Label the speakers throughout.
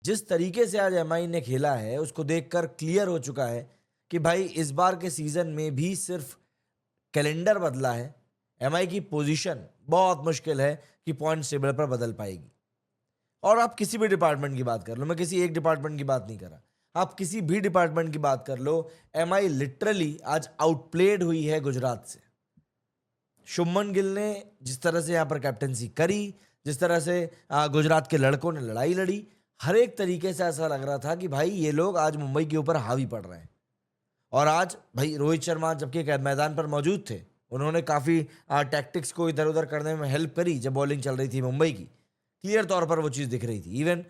Speaker 1: जिस तरीके से आज एमआई ने खेला है उसको देखकर क्लियर हो चुका है कि भाई इस बार के सीजन में भी सिर्फ कैलेंडर बदला है, एमआई की पोजीशन बहुत मुश्किल है कि पॉइंट टेबल पर बदल पाएगी। और आप किसी भी डिपार्टमेंट की बात कर लो, मैं किसी एक डिपार्टमेंट की बात नहीं कर रहा, आप किसी भी डिपार्टमेंट की बात कर लो, एमआई लिटरली आज आउटप्लेड हुई है गुजरात से। शुभमन गिल ने जिस तरह से यहाँ पर कैप्टनसी करी, जिस तरह से गुजरात के लड़कों ने लड़ाई लड़ी, हर एक तरीके से ऐसा लग रहा था कि भाई ये लोग आज मुंबई के ऊपर हावी पड़ रहे हैं। और आज भाई रोहित शर्मा जबकि मैदान पर मौजूद थे, उन्होंने काफ़ी टैक्टिक्स को इधर उधर करने में हेल्प करी जब बॉलिंग चल रही थी मुंबई की। क्लियर तौर पर वो चीज़ दिख रही थी। इवन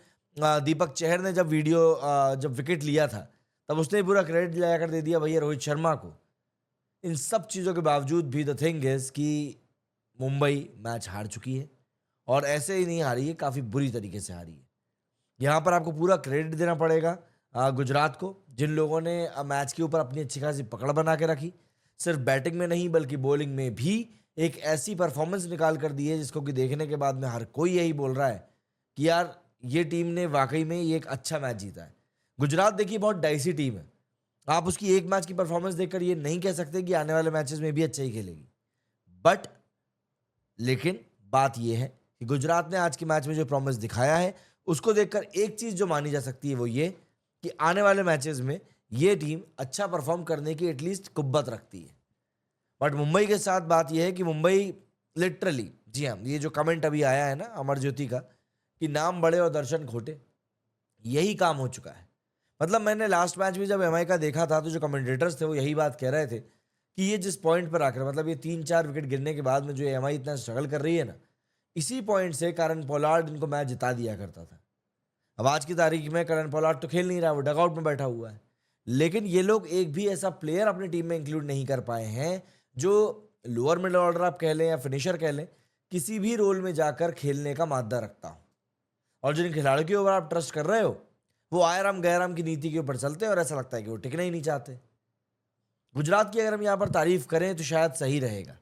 Speaker 1: दीपक चहर ने जब विकेट लिया था तब उसने पूरा क्रेडिट दिला कर दे दिया भैया रोहित शर्मा को। इन सब चीज़ों के बावजूद भी द थिंग इज कि मुंबई मैच हार चुकी है, और ऐसे ही नहीं हारी है, काफ़ी बुरी तरीके से हारी है। यहाँ पर आपको पूरा क्रेडिट देना पड़ेगा गुजरात को, जिन लोगों ने मैच के ऊपर अपनी अच्छी खासी पकड़ बना के रखी। सिर्फ बैटिंग में नहीं बल्कि बॉलिंग में भी एक ऐसी परफॉर्मेंस निकाल कर दी है जिसको कि देखने के बाद में हर कोई यही बोल रहा है कि यार ये टीम ने वाकई में ये एक अच्छा मैच जीता है। गुजरात देखिए बहुत डाइसी टीम है, आप उसकी एक मैच की परफॉर्मेंस देखकर ये नहीं कह सकते कि आने वाले मैचेस में भी अच्छा ही खेलेगी। बट लेकिन बात यह है कि गुजरात ने आज के मैच में जो प्रॉमिस दिखाया है उसको देखकर एक चीज जो मानी जा सकती है वो ये कि आने वाले मैचेस में ये टीम अच्छा परफॉर्म करने की एटलीस्ट कुब्बत रखती है। बट मुंबई के साथ बात यह है कि मुंबई लिटरली, जी हाँ, ये जो कमेंट अभी आया है ना अमर ज्योति का कि नाम बड़े और दर्शन खोटे, यही काम हो चुका है। मतलब मैंने लास्ट मैच में जब एमआई का देखा था तो जो कमेंटेटर्स थे वो यही बात कह रहे थे कि ये जिस पॉइंट पर आकर, मतलब ये 3-4 विकेट गिरने के बाद में जो एमआई इतना स्ट्रगल कर रही है ना, इसी पॉइंट से करण पोलार्ड इनको मैच जिता दिया करता था। अब आज की तारीख में करण पोलार्ड तो खेल नहीं रहा, वो डगआउट में बैठा हुआ है, लेकिन ये लोग एक भी ऐसा प्लेयर अपनी टीम में इंक्लूड नहीं कर पाए हैं जो लोअर मिडल ऑर्डर आप कह लें या फिनिशर कह लें, किसी भी रोल में जाकर खेलने का मादा रखता हो। और जिन खिलाड़ियों के ऊपर आप ट्रस्ट कर रहे हो वो आयराम गैराम की नीति के ऊपर चलते हैं और ऐसा लगता है कि वो टिकना ही नहीं चाहते। गुजरात की अगर हम यहाँ पर तारीफ करें तो शायद सही रहेगा।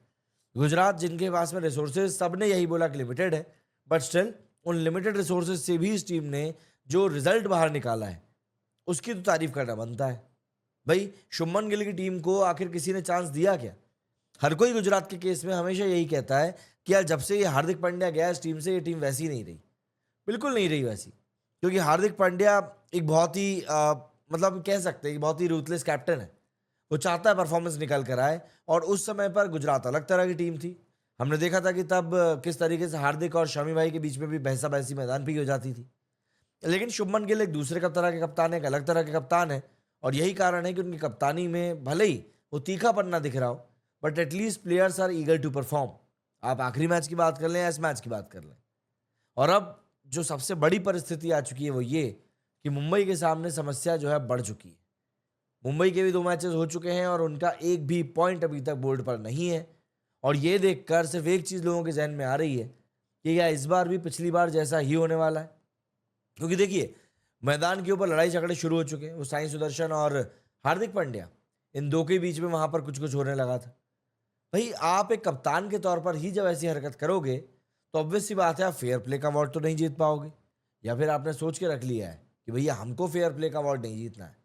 Speaker 1: गुजरात जिनके पास में रिसोर्सेज, सबने यही बोला कि लिमिटेड है, बट स्टिल उन लिमिटेड रिसोर्सेज से भी इस टीम ने जो रिजल्ट बाहर निकाला है उसकी तो तारीफ करना बनता है। भाई शुभमन गिल की टीम को आखिर किसी ने चांस दिया क्या? हर कोई गुजरात के केस में हमेशा यही कहता है कि यार जब से ये हार्दिक पांड्या गया इस टीम से, ये टीम वैसी नहीं रही, बिल्कुल नहीं रही वैसी। क्योंकि हार्दिक पांड्या एक बहुत ही मतलब कह सकते हैं कि बहुत ही रूथलेस कैप्टन है। वो चाहता है परफॉर्मेंस निकल कर आए, और उस समय पर गुजरात अलग तरह की टीम थी। हमने देखा था कि तब किस तरीके से हार्दिक और शमी भाई के बीच में भी बहसा बहसी मैदान पे ही हो जाती थी। लेकिन शुभमन गिल एक दूसरे तरह के कप्तान है, एक अलग तरह के कप्तान है, और यही कारण है कि उनकी कप्तानी में भले ही वो तीखापन ना दिख रहा हो, but at least players are eager to perform. आप आखिरी मैच की बात कर लें या इस मैच की बात कर लें। और अब जो सबसे बड़ी परिस्थिति आ चुकी है वो ये कि मुंबई के सामने समस्या जो है बढ़ चुकी है। मुंबई के भी 2 मैचेस हो चुके हैं और उनका एक भी पॉइंट अभी तक बोर्ड पर नहीं है। और ये देखकर सिर्फ एक चीज़ लोगों के जहन में आ रही है कि क्या इस बार भी पिछली बार जैसा ही होने वाला है। क्योंकि देखिए मैदान के ऊपर लड़ाई झगड़े शुरू हो चुके हैं। वो साई सुदर्शन और हार्दिक पांड्या, इन दो के बीच में वहां पर कुछ कुछ होने लगा था। भाई आप एक कप्तान के तौर पर ही जब ऐसी हरकत करोगे तो ऑब्वियस सी बात है आप फेयर प्ले का अवार्ड तो नहीं जीत पाओगे, या फिर आपने सोच के रख लिया है कि भैया हमको फेयर प्ले का अवार्ड नहीं जीतना है।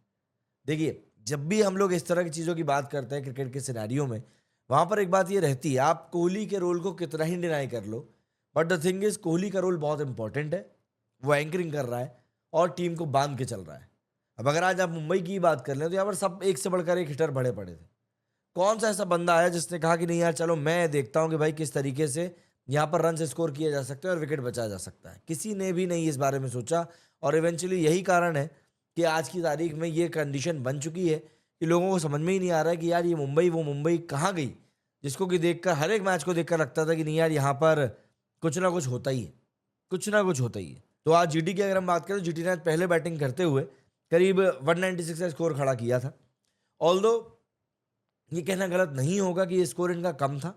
Speaker 1: देखिए जब भी हम लोग इस तरह की चीज़ों की बात करते हैं क्रिकेट के सिनेरियो में, वहाँ पर एक बात ये रहती है, आप कोहली के रोल को कितना ही डिनाई कर लो, but the thing is Kohli का रोल बहुत इंपॉर्टेंट है। वो एंकरिंग कर रहा है और टीम को बांध के चल रहा है। अब अगर आज आप मुंबई की बात कर लें तो यहाँ पर सब एक से बढ़कर एक हिटर भरे पड़े थे। कौन सा ऐसा बंदा आया जिसने कहा कि नहीं यार चलो मैं देखता हूँ कि भाई किस तरीके से यहाँ पर रन से स्कोर किया जा सकता है और विकेट बचाया जा सकता है? किसी ने भी नहीं इस बारे में सोचा। और इवेंचुअली यही कारण है कि आज की तारीख में ये कंडीशन बन चुकी है कि लोगों को समझ में ही नहीं आ रहा है कि यार ये मुंबई वो मुंबई कहाँ गई, जिसको कि देखकर हर एक मैच को देखकर लगता था कि नहीं यार यहाँ पर कुछ ना कुछ होता ही है, कुछ ना कुछ होता ही है। तो आज जीटी की अगर हम बात करें तो जीटी ने आज पहले बैटिंग करते हुए करीब 196 का स्कोर खड़ा किया था। ऑल्दो ये कहना गलत नहीं होगा कि ये स्कोर इनका कम था।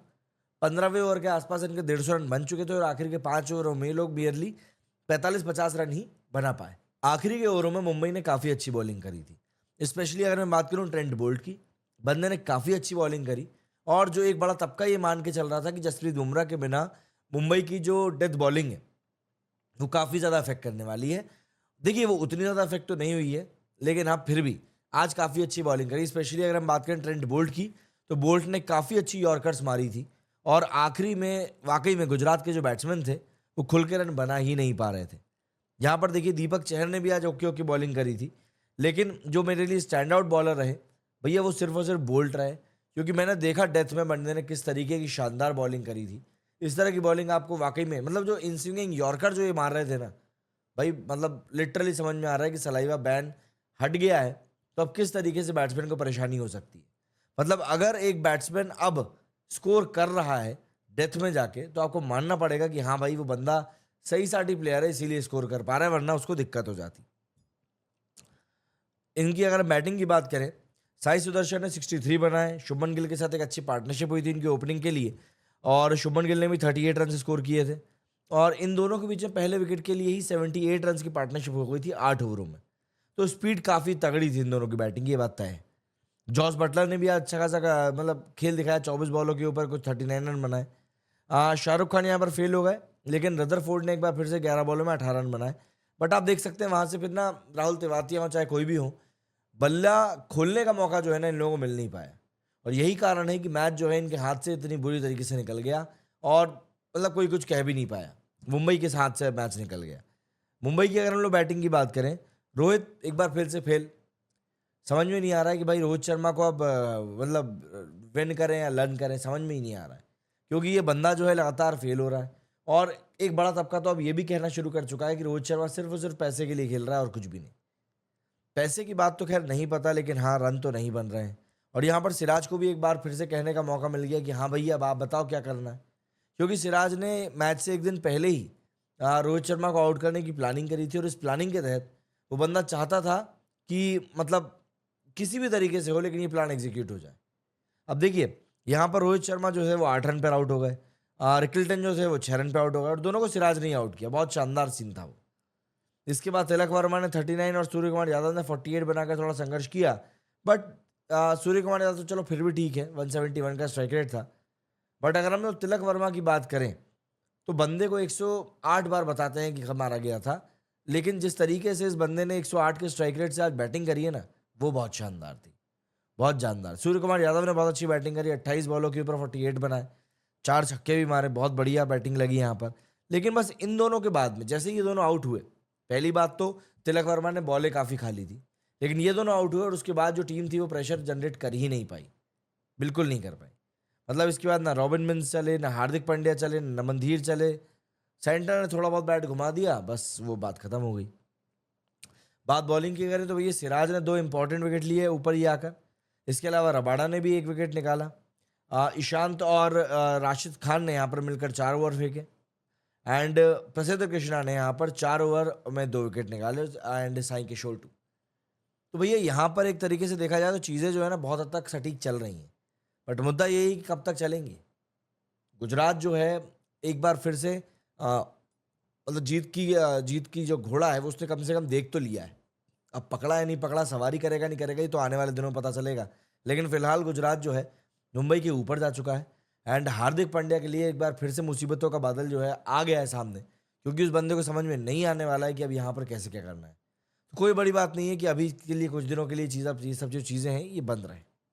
Speaker 1: 15वें ओवर के आसपास इनके 150 रन बन चुके थे और आखिर के 5 ओवरों में लोग बियरली 45-50 रन ही बना पाए। आखिरी के ओवरों में मुंबई ने काफ़ी अच्छी बॉलिंग करी थी। स्पेशली अगर मैं बात करूं ट्रेंट बोल्ट की, बंदे ने काफ़ी अच्छी बॉलिंग करी। और जो एक बड़ा तबका ये मान के चल रहा था कि जसप्रीत बुमराह के बिना मुंबई की जो डेथ बॉलिंग है वो काफ़ी ज़्यादा अफेक्ट करने वाली है, देखिए वो उतनी ज़्यादा इफेक्ट तो नहीं हुई है, लेकिन हाँ फिर भी आज काफ़ी अच्छी बॉलिंग करी। स्पेशली अगर हम बात करें ट्रेंट बोल्ट की, तो बोल्ट ने काफ़ी अच्छी यॉर्कर्स मारी थी और आखिरी में वाकई में गुजरात के जो बैट्समैन थे वो खुल के रन बना ही नहीं पा रहे थे। यहाँ पर देखिए दीपक चहर ने भी आज ओके ओके बॉलिंग करी थी, लेकिन जो मेरे लिए स्टैंड आउट बॉलर रहे भैया वो सिर्फ और सिर्फ बोल्ट रहे, क्योंकि मैंने देखा डेथ में बंदे ने किस तरीके की शानदार बॉलिंग करी थी। इस तरह की बॉलिंग आपको वाकई में मतलब जो इन स्विंगिंग यॉर्कर जो ये मार रहे थे ना भाई, मतलब लिटरली समझ में आ रहा है कि सलाइवा बैन हट गया है तो अब किस तरीके से बैट्समैन को परेशानी हो सकती है। मतलब अगर एक बैट्समैन अब स्कोर कर रहा है डेथ में जाके, तो आपको मानना पड़ेगा कि हाँ भाई वो बंदा सही साटी प्लेयर है, इसीलिए स्कोर कर पा रहा है, वरना उसको दिक्कत हो जाती। इनकी अगर बैटिंग की बात करें, साई सुदर्शन ने 63 बनाए। शुभमन गिल के साथ एक अच्छी पार्टनरशिप हुई थी इनकी ओपनिंग के लिए, और शुभमन गिल ने भी 38 रन स्कोर किए थे। और इन दोनों के बीच में पहले विकेट के लिए ही 78 रन की पार्टनरशिप हो गई थी 8 ओवरों में। तो स्पीड काफ़ी तगड़ी थी इन दोनों की बैटिंग, ये बात तय है। जॉस बटलर ने भी आज अच्छा खासा मतलब खेल दिखाया, 24 बॉलों के ऊपर कुछ 39 रन बनाए। शाहरुख खान यहाँ पर फेल हो गए, लेकिन रदरफोर्ड ने एक बार फिर से 11 बॉलों में 18 रन बनाए। बट आप देख सकते हैं वहाँ से फिर ना राहुल तेवातिया हो चाहे कोई भी हो, बल्ला खोलने का मौका जो है ना इन लोगों को मिल नहीं पाया, और यही कारण है कि मैच जो है इनके हाथ से इतनी बुरी तरीके से निकल गया, और मतलब कोई कुछ कह भी नहीं पाया। मुंबई के हाथ से मैच निकल गया। मुंबई की अगर हम लोग बैटिंग की बात करें, रोहित एक बार फिर से फेल। समझ में नहीं आ रहा है कि भाई रोहित शर्मा को अब मतलब विन करें या लर्न करें, समझ में ही नहीं आ रहा है, क्योंकि ये बंदा जो है लगातार फेल हो रहा है। और एक बड़ा तबका तो अब ये भी कहना शुरू कर चुका है कि रोहित शर्मा सिर्फ और सिर्फ पैसे के लिए खेल रहा है और कुछ भी नहीं। पैसे की बात तो खैर नहीं पता, लेकिन हाँ रन तो नहीं बन रहे हैं। और यहाँ पर सिराज को भी एक बार फिर से कहने का मौका मिल गया कि हाँ भैया अब आप बताओ क्या करना है, क्योंकि सिराज ने मैच से एक दिन पहले ही रोहित शर्मा को आउट करने की प्लानिंग करी थी, और इस प्लानिंग के तहत वो बंदा चाहता था कि मतलब किसी भी तरीके से हो लेकिन ये प्लान एग्जीक्यूट हो जाए। अब देखिए यहाँ पर रोहित शर्मा जो है वो 8 रन पर आउट हो गए, रिकल्टन जो है वो 6 रन पर आउट हो गए, और दोनों को सिराज नहीं आउट किया। बहुत शानदार सीन था वो। इसके बाद तिलक वर्मा ने 39 और सूर्य कुमार यादव ने 48 बनाकर थोड़ा संघर्ष किया, बट सूर्य कुमार यादव तो चलो फिर भी ठीक है, 171 का स्ट्राइक रेट था। बट अगर हम लोग तिलक वर्मा की बात करें तो बंदे को 108 बार बताते हैं कि कब मारा गया था, लेकिन जिस तरीके से इस बंदे ने 108 के स्ट्राइक रेट से आज बैटिंग करी है ना, वो बहुत शानदार थी, बहुत शानदार। सूर्य कुमार यादव ने बहुत अच्छी बैटिंग करी, 28 बॉलों के ऊपर 48 बनाए, 4 छक्के भी मारे, बहुत बढ़िया बैटिंग लगी यहाँ पर। लेकिन बस इन दोनों के बाद में जैसे ये दोनों आउट हुए, पहली बात तो तिलक वर्मा ने बॉलें काफ़ी खा ली थी, लेकिन ये दोनों आउट हुए और उसके बाद जो टीम थी वो प्रेशर जनरेट कर ही नहीं पाई, बिल्कुल नहीं कर पाई। मतलब इसके बाद ना रॉबिन मिन्स चले, ना हार्दिक पांड्या चले, ना मनधीर चले, सेंटर ने थोड़ा बहुत बैट घुमा दिया, बस वो बात खत्म हो गई। बात बॉलिंग की करें तो भैया सिराज ने 2 इंपॉर्टेंट विकेट लिए ऊपर ही आकर। इसके अलावा रबाडा ने भी 1 विकेट निकाला। ईशांत और राशिद खान ने यहाँ पर मिलकर 4 ओवर फेंके, एंड प्रसिद्ध कृष्णा ने यहाँ पर 4 ओवर में 2 विकेट निकाले, एंड साई किशोर 2। तो भैया यहाँ पर एक तरीके से देखा जाए तो चीज़ें जो है ना बहुत हद तक सटीक चल रही हैं, बट मुद्दा यही कि कब तक चलेंगी। गुजरात जो है एक बार फिर से मतलब जीत की जो घोड़ा है वो उसने कम से कम देख तो लिया है। अब पकड़ा या नहीं पकड़ा, सवारी करेगा नहीं करेगा, ये तो आने वाले दिनों में पता चलेगा। लेकिन फिलहाल गुजरात जो है मुंबई के ऊपर जा चुका है, एंड हार्दिक पांड्या के लिए एक बार फिर से मुसीबतों का बादल जो है आ गया है सामने, क्योंकि उस बंदे को समझ में नहीं आने वाला है कि अब यहाँ पर कैसे क्या करना है। तो कोई बड़ी बात नहीं है कि अभी के लिए कुछ दिनों के लिए ये सब जो चीज़ें हैं ये बंद रहे।